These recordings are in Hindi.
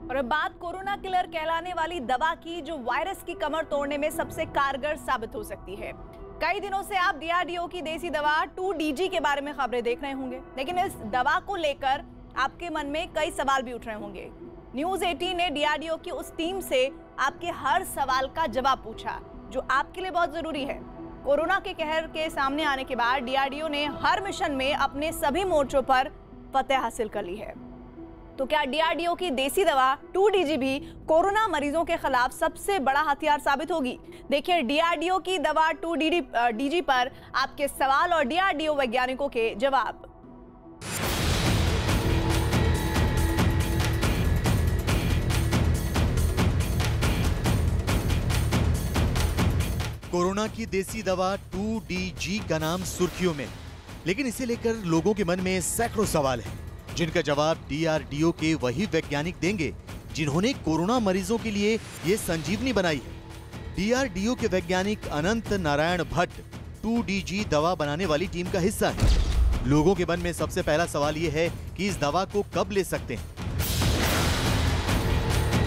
और अब बात कोरोना किलर कहलाने वाली दवा की, जो वायरस की कमर तोड़ने में सबसे कारगर साबित हो सकती है। कई दिनों से आप डीआरडीओ की देसी दवा 2DG के बारे में खबरें देख रहे होंगे, लेकिन इस दवा को लेकर आपके मन में कई सवाल भी उठ रहे होंगे। न्यूज़ 18 ने डीआरडीओ की उस टीम से आपके हर सवाल का जवाब पूछा, जो आपके लिए बहुत जरूरी है। कोरोना के कहर के सामने आने के बाद डीआरडीओ ने हर मिशन में अपने सभी मोर्चों पर फतेह हासिल कर ली है। तो क्या डीआरडीओ की देसी दवा 2DG भी कोरोना मरीजों के खिलाफ सबसे बड़ा हथियार साबित होगी? देखिए डीआरडीओ की दवा 2DG पर आपके सवाल और डीआरडीओ वैज्ञानिकों के जवाब। कोरोना की देसी दवा 2DG का नाम सुर्खियों में, लेकिन इसे लेकर लोगों के मन में सैकड़ों सवाल हैं, जिनका जवाब डीआरडीओ के वही वैज्ञानिक देंगे जिन्होंने कोरोना मरीजों के लिए ये संजीवनी बनाई है। डीआरडीओ के वैज्ञानिक अनंत नारायण भट्ट 2DG दवा बनाने वाली टीम का हिस्सा है। लोगों के मन में सबसे पहला सवाल ये है कि इस दवा को कब ले सकते हैं।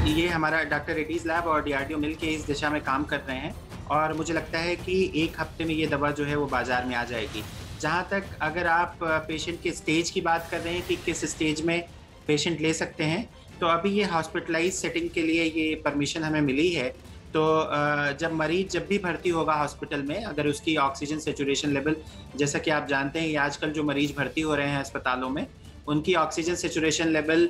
ये हमारा डॉक्टर रेड्डीज लैब और डीआरडीओ मिलकर इस दिशा में काम कर रहे हैं और मुझे लगता है कि एक हफ्ते में ये दवा जो है वो बाजार में आ जाएगी। जहाँ तक अगर आप पेशेंट के स्टेज की बात कर रहे हैं कि किस स्टेज में पेशेंट ले सकते हैं, तो अभी ये हॉस्पिटलाइज सेटिंग के लिए ये परमिशन हमें मिली है। तो जब भी भर्ती होगा हॉस्पिटल में, अगर उसकी ऑक्सीजन सेचुरेशन लेवल, जैसा कि आप जानते हैं आजकल जो मरीज भर्ती हो रहे हैं अस्पतालों में, उनकी ऑक्सीजन सेचुरेशन लेवल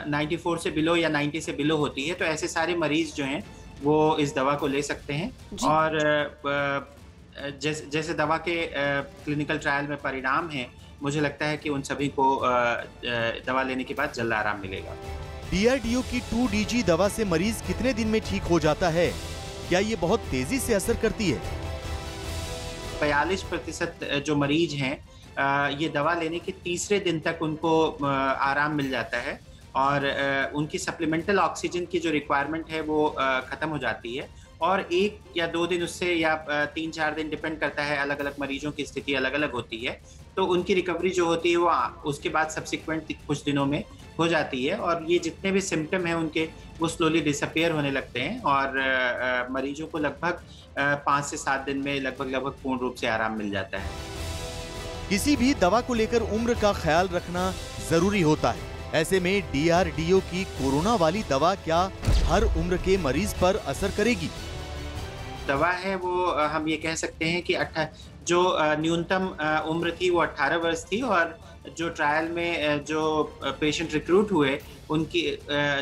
94 से बिलो या 90 से बिलो होती है, तो ऐसे सारे मरीज जो हैं वो इस दवा को ले सकते हैं। और जैसे दवा के क्लिनिकल ट्रायल में परिणाम है, मुझे लगता है कि उन सभी को दवा लेने के बाद जल्द आराम मिलेगा। डीआरडीओ की 2DG दवा से मरीज कितने दिन में ठीक हो जाता है? क्या ये बहुत तेजी से असर करती है? 42% जो मरीज हैं ये दवा लेने के तीसरे दिन तक उनको आराम मिल जाता है और उनकी सप्लीमेंटल ऑक्सीजन की जो रिक्वायरमेंट है वो ख़त्म हो जाती है। और 1 या 2 दिन उससे या 3-4 दिन डिपेंड करता है, अलग अलग मरीजों की स्थिति अलग अलग होती है, तो उनकी रिकवरी जो होती है वो उसके बाद सब्सिक्वेंट कुछ दिनों में हो जाती है और ये जितने भी सिम्टम हैं उनके वो स्लोली डिसअपियर होने लगते हैं और मरीजों को लगभग 5 से 7 दिन में लगभग पूर्ण रूप से आराम मिल जाता है। किसी भी दवा को लेकर उम्र का ख्याल रखना जरूरी होता है। ऐसे में डीआरडीओ की कोरोना वाली दवा क्या हर उम्र के मरीज पर असर करेगी? दवा है वो हम ये कह सकते हैं कि जो न्यूनतम उम्र थी वो 18 वर्ष थी और जो ट्रायल में जो पेशेंट रिक्रूट हुए उनकी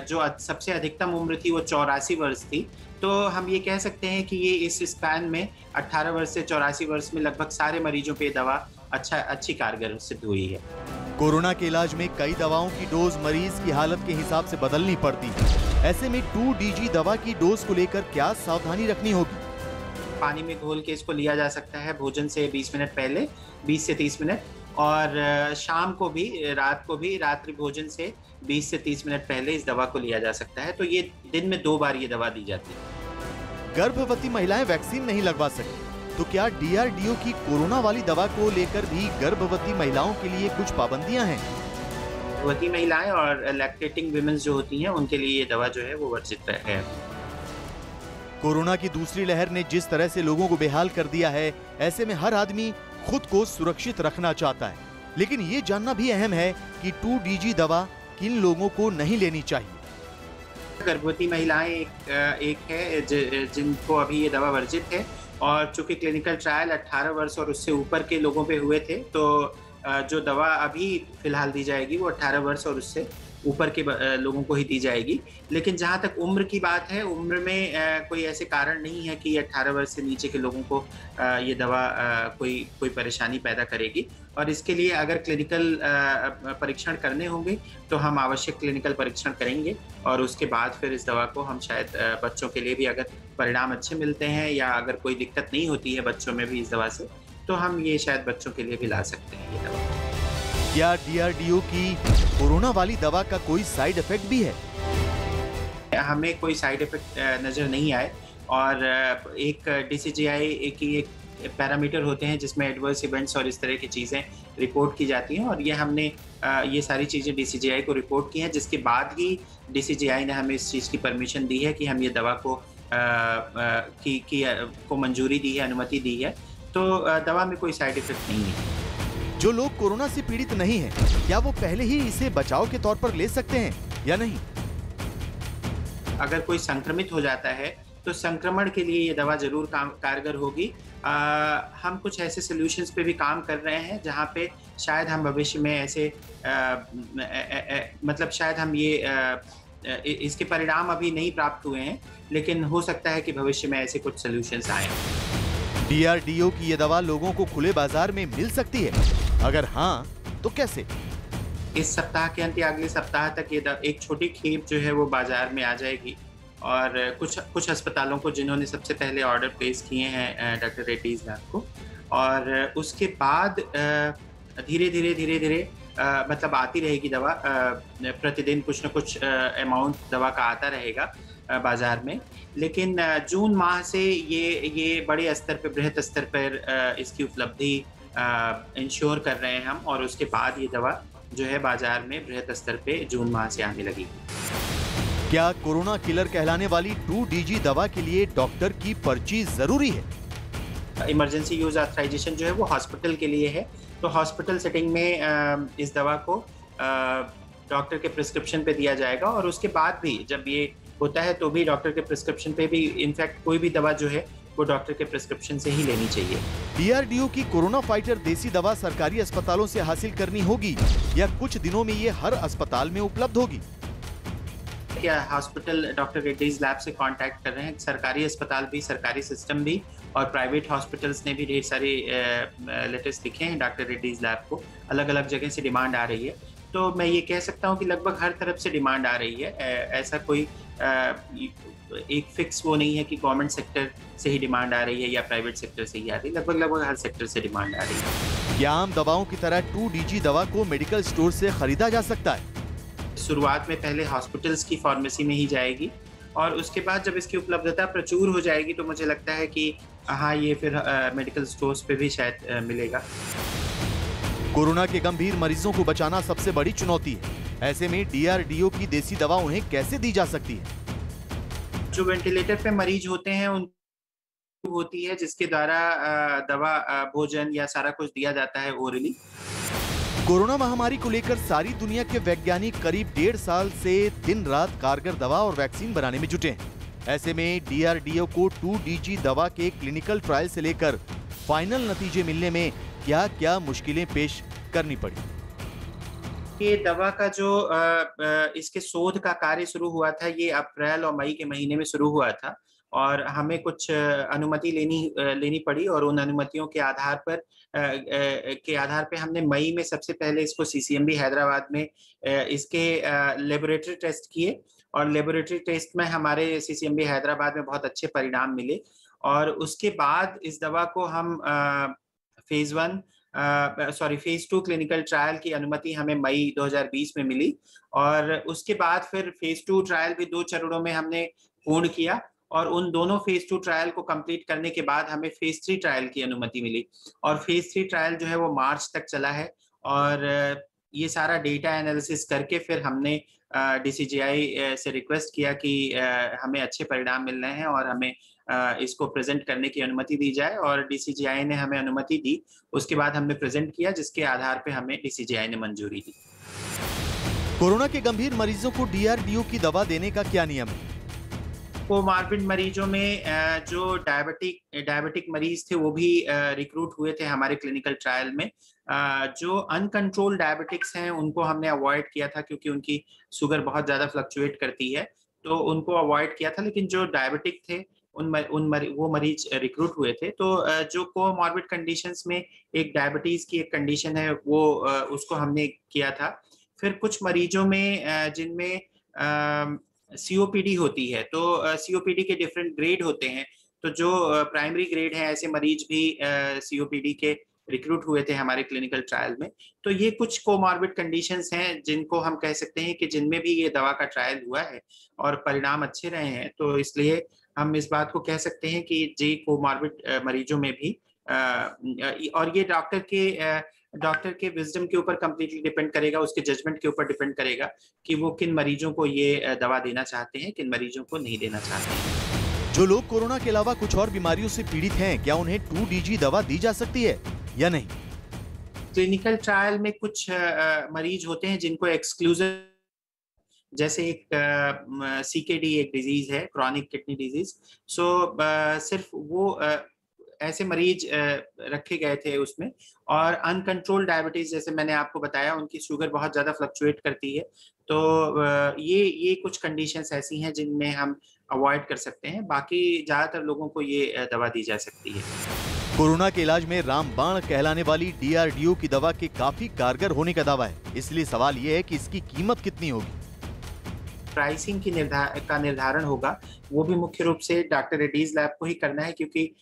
जो सबसे अधिकतम उम्र थी वो 84 वर्ष थी। तो हम ये कह सकते हैं कि ये इस स्पैन में 18 वर्ष से 84 वर्ष में लगभग सारे मरीजों पे दवा अच्छी कारगर सिद्ध हुई है। कोरोना के इलाज में कई दवाओं की डोज मरीज की हालत के हिसाब से बदलनी पड़ती है। ऐसे में 2DG दवा की डोज को लेकर क्या सावधानी रखनी होगी? पानी में घोल के इसको लिया जा सकता है भोजन से 20 मिनट पहले, 20 से 30 मिनट, और शाम को भी, रात्रि भोजन से 20 से 30 मिनट पहले इस दवा को लिया जा सकता है। तो ये दिन में 2 बार ये दवा दी जाती है। गर्भवती महिलाएं वैक्सीन नहीं लगवा सकती, तो क्या डीआरडीओ की कोरोना वाली दवा को लेकर भी गर्भवती महिलाओं के लिए कुछ पाबंदियां हैं? गर्भवती महिलाएं और लैक्टेटिंग विमेंस जो होती हैं उनके लिए ये दवा जो है वो वर्जित है। कोरोना की दूसरी लहर ने जिस तरह से लोगों को बेहाल कर दिया है, ऐसे में हर आदमी खुद को सुरक्षित रखना चाहता है, लेकिन ये जानना भी अहम है कि 2DG दवा किन लोगों को नहीं लेनी चाहिए। गर्भवती महिलाएं एक है जिनको अभी ये दवा वर्जित है और चूंकि क्लिनिकल ट्रायल 18 वर्ष और उससे ऊपर के लोगों पे हुए थे, तो जो दवा अभी फिलहाल दी जाएगी वो 18 वर्ष और उससे ऊपर के लोगों को ही दी जाएगी। लेकिन जहाँ तक उम्र की बात है, उम्र में कोई ऐसे कारण नहीं है कि 18 वर्ष से नीचे के लोगों को ये दवा कोई परेशानी पैदा करेगी। और इसके लिए अगर क्लिनिकल परीक्षण करने होंगे तो हम आवश्यक क्लिनिकल परीक्षण करेंगे और उसके बाद फिर इस दवा को हम शायद बच्चों के लिए भी, अगर परिणाम अच्छे मिलते हैं या अगर कोई दिक्कत नहीं होती है बच्चों में भी इस दवा से, तो हम ये शायद बच्चों के लिए भी ला सकते हैं ये दवा। क्या डीआरडीओ की कोरोना वाली दवा का कोई साइड इफेक्ट भी है? हमें कोई साइड इफेक्ट नज़र नहीं आए और एक DCGI की एक पैरामीटर होते हैं जिसमें एडवर्स इवेंट्स और इस तरह की चीज़ें रिपोर्ट की जाती हैं, और ये हमने ये सारी चीज़ें DCGI को रिपोर्ट की हैं, जिसके बाद ही DCGI ने हमें इस चीज़ की परमिशन दी है कि हम ये दवा को मंजूरी दी है, अनुमति दी है। तो दवा में कोई साइड इफेक्ट नहीं है। जो लोग कोरोना से पीड़ित नहीं हैं, क्या वो पहले ही इसे बचाव के तौर पर ले सकते हैं या नहीं? अगर कोई संक्रमित हो जाता है तो संक्रमण के लिए ये दवा जरूर कारगर होगी। हम कुछ ऐसे सॉल्यूशंस पे भी काम कर रहे हैं जहाँ पे शायद हम भविष्य में ऐसे मतलब शायद हम इसके परिणाम अभी नहीं प्राप्त हुए हैं, लेकिन हो सकता है कि भविष्य में ऐसे कुछ सॉल्यूशंस आए। DRDO की ये दवा लोगों को खुले बाजार में मिल सकती है? अगर हाँ, तो कैसे? इस सप्ताह के अंत या अगले सप्ताह तक ये एक छोटी खेप जो है वो बाजार में आ जाएगी, और कुछ अस्पतालों को जिन्होंने सबसे पहले ऑर्डर प्लेस किए हैं डॉक्टर रेड्डीज लैब को, और उसके बाद धीरे धीरे मतलब आती रहेगी दवा। प्रतिदिन कुछ न कुछ अमाउंट दवा का आता रहेगा बाजार में, लेकिन जून माह से ये बड़े स्तर पर, बृहत स्तर पर इसकी उपलब्धि इंश्योर कर रहे हैं हम, और उसके बाद ये दवा जो है बाजार में बृहत स्तर पे जून माह से आने लगी। क्या कोरोना किलर कहलाने वाली 2DG दवा के लिए डॉक्टर की पर्ची जरूरी है? इमरजेंसी यूज ऑथराइजेशन जो है वो हॉस्पिटल के लिए है, तो हॉस्पिटल सेटिंग में इस दवा को डॉक्टर के प्रिस्क्रिप्शन पे दिया जाएगा, और उसके बाद भी जब ये होता है तो भी डॉक्टर के प्रिस्क्रिप्शन पे भी, इनफैक्ट कोई भी दवा जो है वो डॉक्टर के प्रिस्क्रिप्शन से ही लेनी चाहिए। DRDO की कोरोना फाइटर देसी दवा सरकारी अस्पतालों से हासिल करनी होगी या कुछ दिनों में ये हर अस्पताल में उपलब्ध होगी? क्या हॉस्पिटल डॉक्टर रेड्डीज लैब से कांटेक्ट कर रहे हैं, सरकारी अस्पताल भी, सरकारी सिस्टम भी, और प्राइवेट हॉस्पिटल्स ने भी ढेर सारे लेटर्स लिखे हैं डॉक्टर रेड्डीज लैब को। अलग अलग जगह से डिमांड आ रही है, तो मैं ये कह सकता हूँ कि लगभग हर तरफ से डिमांड आ रही है। ऐसा कोई एक फिक्स वो नहीं है कि गवर्नमेंट सेक्टर से ही डिमांड आ रही है या प्राइवेट सेक्टर से ही आ रही है, लगभग हर सेक्टर से डिमांड आ रही है। क्या आम दवाओं की तरह 2DG दवा को मेडिकल स्टोर से खरीदा जा सकता है? शुरुआत में पहले हॉस्पिटल्स की फार्मेसी में ही जाएगी, और उसके बाद जब इसकी उपलब्धता प्रचुर हो जाएगी तो मुझे लगता है कि हाँ, ये फिर मेडिकल स्टोर्स पे भी शायद मिलेगा। कोरोना के गंभीर मरीजों को बचाना सबसे बड़ी चुनौती है। ऐसे में DRDO की देसी दवा उन्हें कैसे दी जा सकती है? जो वेंटिलेटर पे मरीज होते हैं उन होती है जिसके द्वारा दवा, भोजन या सारा कुछ दिया जाता है ओरली। कोरोना महामारी को लेकर सारी दुनिया के वैज्ञानिक करीब 1.5 साल से दिन रात कारगर दवा और वैक्सीन बनाने में जुटे हैं। ऐसे में DRDO को 2DG दवा के क्लिनिकल ट्रायल से लेकर फाइनल नतीजे मिलने में क्या क्या मुश्किलें पेश करनी पड़ी? ये दवा का जो इसके शोध का कार्य शुरू हुआ था, ये अप्रैल और मई के महीने में शुरू हुआ था, और हमें कुछ अनुमति लेनी पड़ी, और उन अनुमतियों के आधार पे हमने मई में सबसे पहले इसको CCMB हैदराबाद में इसके लेबोरेटरी टेस्ट किए, और लेबोरेटरी टेस्ट में हमारे CCMB हैदराबाद में बहुत अच्छे परिणाम मिले, और उसके बाद इस दवा को हम फेज 2 क्लिनिकल ट्रायल की अनुमति हमें मई 2020 में मिली, और उसके बाद फिर फेज 2 ट्रायल भी 2 चरणों में हमने पूर्ण किया, और उन दोनों फेज 2 ट्रायल को कंप्लीट करने के बाद हमें फेज 3 ट्रायल की अनुमति मिली, और फेज 3 ट्रायल जो है वो मार्च तक चला है, और ये सारा डेटा एनालिसिस करके फिर हमने DCGI से रिक्वेस्ट किया कि हमें अच्छे परिणाम मिल रहे हैं और हमें इसको प्रेजेंट करने की अनुमति दी जाए, और DCGI ने हमें अनुमति दी। उसके बाद हमने प्रेजेंट किया, जिसके आधार पे हमें DCGI ने मंजूरी दी। कोरोना के गंभीर मरीजों को DRDO की दवा देने का क्या नियम है? कोमार्बिड मरीजों में जो डायबिटिक मरीज थे वो भी रिक्रूट हुए थे हमारे क्लिनिकल ट्रायल में। जो अनकंट्रोल डायबिटिक्स हैं उनको हमने अवॉइड किया था, क्योंकि उनकी शुगर बहुत ज़्यादा फ्लक्चुएट करती है, तो उनको अवॉइड किया था। लेकिन जो डायबिटिक थे वो मरीज रिक्रूट हुए थे। तो जो कोमॉर्बिड कंडीशंस में एक डायबिटीज़ की एक कंडीशन है, वो उसको हमने किया था। फिर कुछ मरीजों में जिनमें COPD होती है, तो COPD के डिफरेंट ग्रेड होते हैं, तो जो प्राइमरी ग्रेड है ऐसे मरीज भी COPD के रिक्रूट हुए थे हमारे क्लिनिकल ट्रायल में। तो ये कुछ कोमॉर्बिड कंडीशंस हैं जिनको हम कह सकते हैं कि जिनमें भी ये दवा का ट्रायल हुआ है और परिणाम अच्छे रहे हैं, तो इसलिए हम इस बात को कह सकते हैं कि कोमॉर्बिड मरीजों में भी और ये डॉक्टर के विजडम के ऊपर कंप्लीटली डिपेंड करेगा, उसके जजमेंट के ऊपर डिपेंड करेगा कि वो किन मरीजों को ये दवा देना चाहते हैं, किन मरीजों को नहीं देना चाहते हैं। जो लोग कोरोना के अलावा कुछ और बीमारियों से पीड़ित हैं, क्या उन्हें 2DG दवा दी जा सकती है या नहीं? क्लिनिकल ट्रायल में कुछ मरीज होते हैं जिनको एक्सक्लूसिव, जैसे एक CKD एक डिजीज है, क्रॉनिक किडनी डिजीज। सिर्फ वो ऐसे मरीज रखे गए थे उसमें, और अनकंट्रोल्ड डायबिटीज, जैसे मैंने आपको बताया, उनकी शुगर बहुत ज्यादा फ्लक्चुएट करती है, तो ये कुछ कंडीशंस ऐसी हैं जिनमें हम अवॉइड कर सकते हैं। बाकी ज्यादातर लोगों को ये दवा दी जा सकती है। कोरोना के इलाज में रामबाण कहलाने वाली DRDO की दवा के काफी कारगर होने का दावा है, इसलिए सवाल ये है कि इसकी कीमत कितनी होगी। प्राइसिंग का निर्धारण होगा, वो भी मुख्य रूप से डॉक्टर रेड्डीज लैब को ही करना है, क्योंकि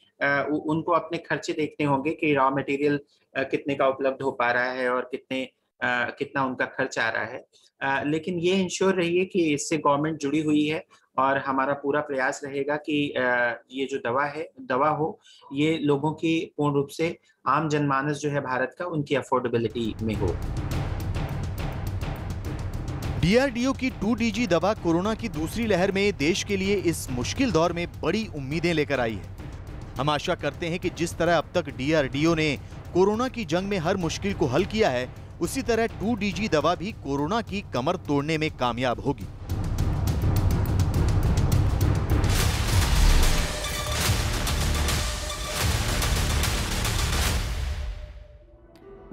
उनको अपने खर्चे देखने होंगे कि रॉ मटेरियल कितने का उपलब्ध हो पा रहा है और कितना उनका खर्च आ रहा है। लेकिन ये इंश्योर रहिए कि इससे गवर्नमेंट जुड़ी हुई है, और हमारा पूरा प्रयास रहेगा कि ये जो दवा हो, ये लोगों की पूर्ण रूप से आम जनमानस जो है भारत का, उनकी अफोर्डेबिलिटी में हो। DRDO की 2DG दवा कोरोना की दूसरी लहर में देश के लिए इस मुश्किल दौर में बड़ी उम्मीदें लेकर आई है। हम आशा करते हैं कि जिस तरह अब तक DRDO ने कोरोना की जंग में हर मुश्किल को हल किया है, उसी तरह 2DG दवा भी कोरोना की कमर तोड़ने में कामयाब होगी।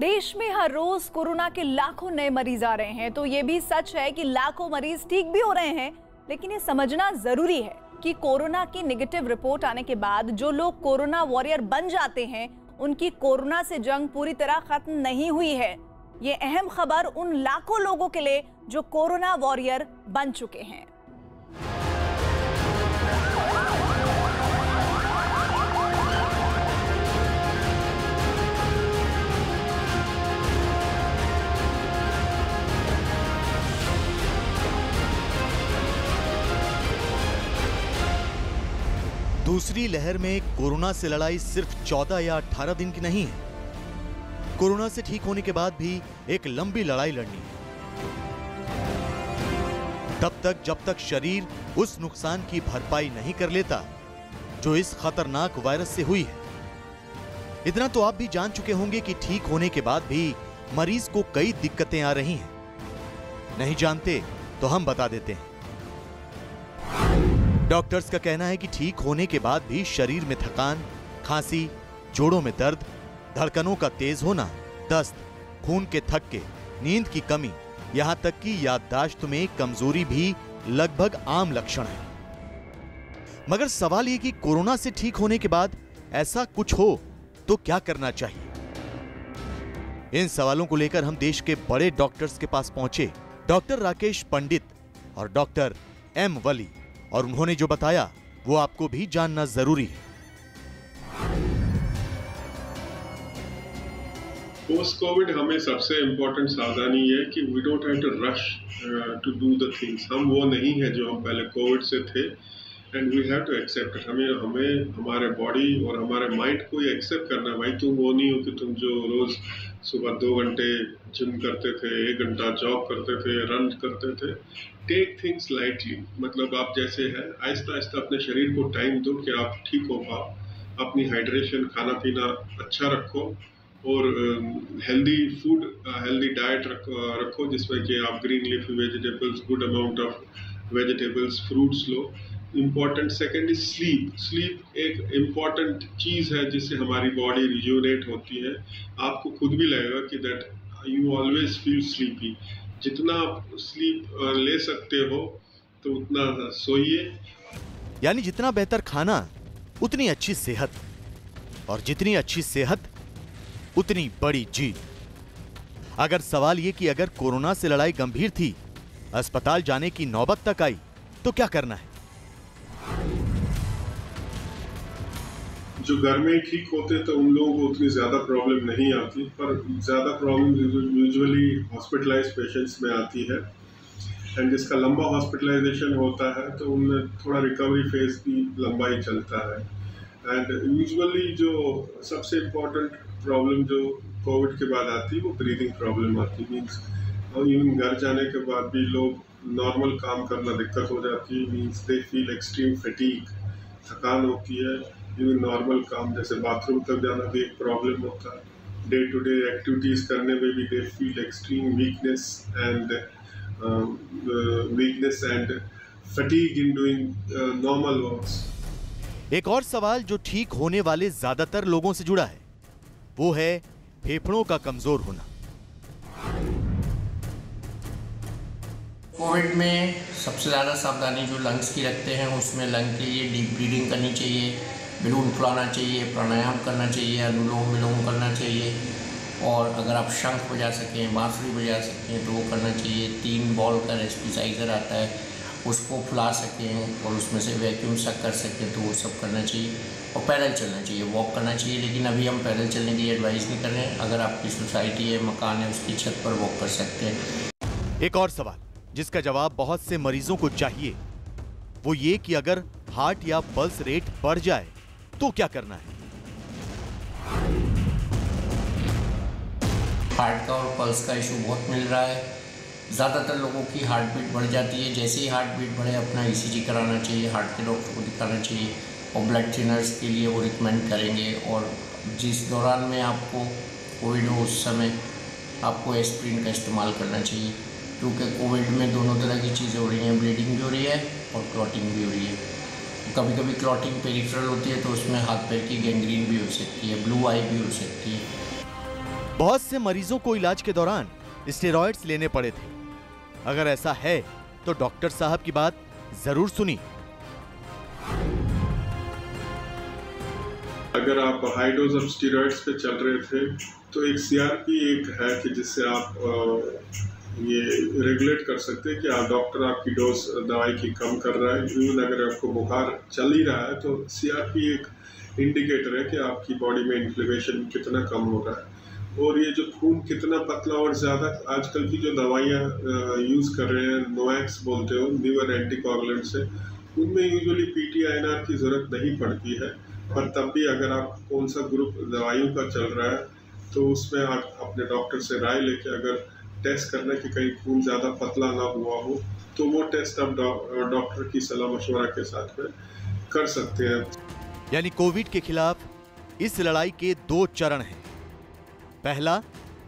देश में हर रोज कोरोना के लाखों नए मरीज आ रहे हैं, तो ये भी सच है कि लाखों मरीज ठीक भी हो रहे हैं। लेकिन ये समझना जरूरी है कि कोरोना की नेगेटिव रिपोर्ट आने के बाद जो लोग कोरोना वॉरियर बन जाते हैं, उनकी कोरोना से जंग पूरी तरह खत्म नहीं हुई है। ये अहम खबर उन लाखों लोगों के लिए जो कोरोना वॉरियर बन चुके हैं। दूसरी लहर में कोरोना से लड़ाई सिर्फ 14 या 18 दिन की नहीं है। कोरोना से ठीक होने के बाद भी एक लंबी लड़ाई लड़नी है, तब तक जब तक शरीर उस नुकसान की भरपाई नहीं कर लेता जो इस खतरनाक वायरस से हुई है। इतना तो आप भी जान चुके होंगे कि ठीक होने के बाद भी मरीज को कई दिक्कतें आ रही हैं। नहीं जानते तो हम बता देते हैं। डॉक्टर्स का कहना है कि ठीक होने के बाद भी शरीर में थकान, खांसी, जोड़ों में दर्द, धड़कनों का तेज होना, दस्त, खून के थक्के, नींद की कमी, यहां तक कि याददाश्त में कमजोरी भी लगभग आम लक्षण है। मगर सवाल ये कि कोरोना से ठीक होने के बाद ऐसा कुछ हो तो क्या करना चाहिए? इन सवालों को लेकर हम देश के बड़े डॉक्टर्स के पास पहुंचे, डॉक्टर राकेश पंडित और डॉक्टर M वली, और उन्होंने जो बताया वो आपको भी जानना जरूरी है। पोस्ट कोविड हमें सबसे इम्पोर्टेंट सावधानी है कि we don't have to rush to do the things. हम वो नहीं है जो हम पहले कोविड से थे, and we have to accept it. हमें हमारे बॉडी और हमारे माइंड को ये एक्सेप्ट करना। भाई तुम वो नहीं हो कि तुम जो रोज सुबह 2 घंटे जिम करते थे, 1 घंटा जॉब करते थे, रन करते थे। टेक थिंग्स लाइटली, मतलब आप जैसे है आहिस्ता आहिस्ता अपने शरीर को टाइम दो कि आप ठीक हो पाओ। अपनी हाइड्रेशन, खाना पीना अच्छा रखो, और हेल्दी फूड, हेल्दी डाइट रखो जिसमें कि आप green leafy vegetables, good amount of vegetables, fruits low. Important second is sleep. Sleep एक इम्पॉर्टेंट चीज़ है जिससे हमारी बॉडी रिज्यूनेट होती है। आपको खुद भी लगेगा कि that you always feel sleepy. जितना आप स्लीप ले सकते हो तो उतना सोइए। यानी जितना बेहतर खाना उतनी अच्छी सेहत, और जितनी अच्छी सेहत उतनी बड़ी जीत। अगर सवाल ये कि अगर कोरोना से लड़ाई गंभीर थी, अस्पताल जाने की नौबत तक आई, तो क्या करना है? जो घर में ठीक होते तो उन लोगों को उतनी ज़्यादा प्रॉब्लम नहीं आती, पर ज़्यादा प्रॉब्लम यूजुअली हॉस्पिटलाइज पेशेंट्स में आती है। एंड जिसका लंबा हॉस्पिटलाइजेशन होता है तो उनमें थोड़ा रिकवरी फेज भी लंबा ही चलता है। एंड यूजुअली जो सबसे इम्पोर्टेंट प्रॉब्लम जो कोविड के बाद आती है वो ब्रीदिंग प्रॉब्लम आती है। मीन्स इवन घर जाने के बाद भी लोग नॉर्मल काम करना दिक्कत हो जाती है। Means they feel extreme fatigue, थकान होती है। इवन नॉर्मल काम जैसे बाथरूम तक जाना भी एक प्रॉब्लम होता है। डे टू डे एक्टिविटीज़ करने में भी they feel extreme weakness and fatigue in doing normal works. एक और सवाल जो ठीक होने वाले ज्यादातर लोगों से जुड़ा है वो है फेफड़ों का कमजोर होना। कोविड में सबसे ज़्यादा सावधानी जो लंग्स की रखते हैं उसमें लंग के लिए डीप ब्रीदिंग करनी चाहिए, बलून फुलाना चाहिए, प्राणायाम करना चाहिए, अनुलोम विलोम करना चाहिए, और अगर आप शंख बजा सकें, बांसुरी बजा सकें तो वो करना चाहिए। 3 बॉल का रेस्पिसाइज़र आता है उसको फुला सकें और उसमें से वैक्यूम सक कर सकें तो वो सब करना चाहिए। और पैदल चलना चाहिए, वॉक करना चाहिए, लेकिन अभी हम पैदल चलने की एडवाइस नहीं कर रहे हैं। अगर आपकी सोसाइटी है, मकान है, उसकी छत पर वॉक कर सकते हैं। एक और सवाल जिसका जवाब बहुत से मरीजों को चाहिए वो ये कि अगर हार्ट या पल्स रेट बढ़ जाए तो क्या करना है। हार्ट का और पल्स का इशू बहुत मिल रहा है। ज़्यादातर लोगों की हार्ट बीट बढ़ जाती है। जैसे ही हार्ट बीट बढ़े अपना ECG कराना चाहिए, हार्ट के डॉक्टर को दिखाना चाहिए, और ब्लड थिनर्स के लिए वो रिकमेंड करेंगे। और जिस दौरान में आपको कोविड हो उस समय आपको एस्प्रिन का इस्तेमाल करना चाहिए, क्योंकि कोविड में दोनों तरह की चीज़ें हो रही हैं, ब्लीडिंग भी हो रही है और क्लॉटिंग भी हो रही है। कभी कभी क्लॉटिंग पेरिफेरल होती है तो उसमें हाथ पैर की गैंग्रीन भी हो सकती है, ब्लू आई भी हो सकती है। बहुत से मरीजों को इलाज के दौरान स्टेरॉइड्स लेने पड़े थे। अगर ऐसा है तो डॉक्टर साहब की बात जरूर सुनी। अगर आप हाई डोज ऑफ स्टेरॉइड्स पे चल रहे थे तो एक CRP एक है कि जिससे आप ये रेगुलेट कर सकते हैं कि आप डॉक्टर आपकी डोज दवाई की कम कर रहा है। इवन अगर आपको बुखार चल ही रहा है तो CRP एक इंडिकेटर है कि आपकी बॉडी में इन्फ्लेमेशन कितना कम हो रहा है। और ये जो खून कितना पतला और ज़्यादा, आजकल की जो दवाइयाँ यूज़ कर रहे हैं, नोएक्स बोलते हो, न्यूअर एंटीकोगुलेंट्स है, उनमें यूजुअली PT-INR की ज़रूरत नहीं पड़ती है। पर तब भी अगर आप कौन सा ग्रुप दवाइयों का चल रहा है तो उसमें आप अपने डॉक्टर से राय लेके अगर टेस्ट करना कि कहीं खून ज़्यादा पतला ना हुआ हो तो वो टेस्ट आप डॉक्टर की सलाह मशवरा के साथ में कर सकते हैं। यानी कोविड के खिलाफ इस लड़ाई के 2 चरण हैं, पहला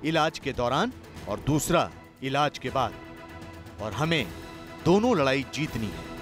इलाज के दौरान और दूसरा इलाज के बाद, और हमें दोनों लड़ाई जीतनी है।